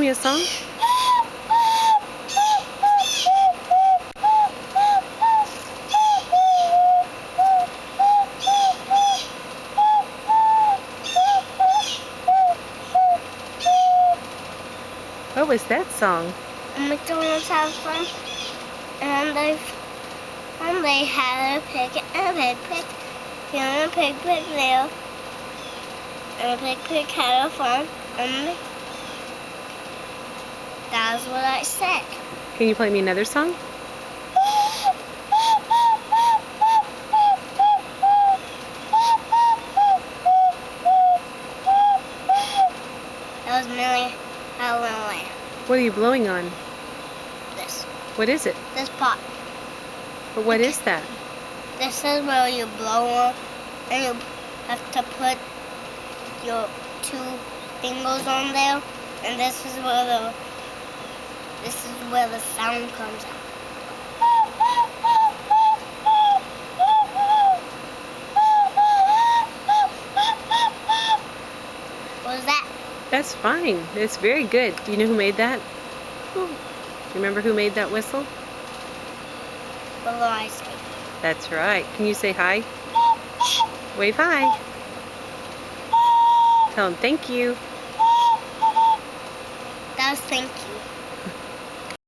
Me a song? What was that song? McDonald's have fun, and they had a pig and a pig and a pig there, and a pig had a farm, and that's what I said. Can you play me another song? That was Millie Halloween. What are you blowing on? This. What is it? This pot. But what is that? This is where you blow on, and you have to put your two fingers on there, and this is where the sound comes out. What was that? That's fine. It's very good. Do you know who made that? Who? Remember who made that whistle? Isaie. That's right. Can you say hi? Wave hi. Tell him thank you. That was thank you.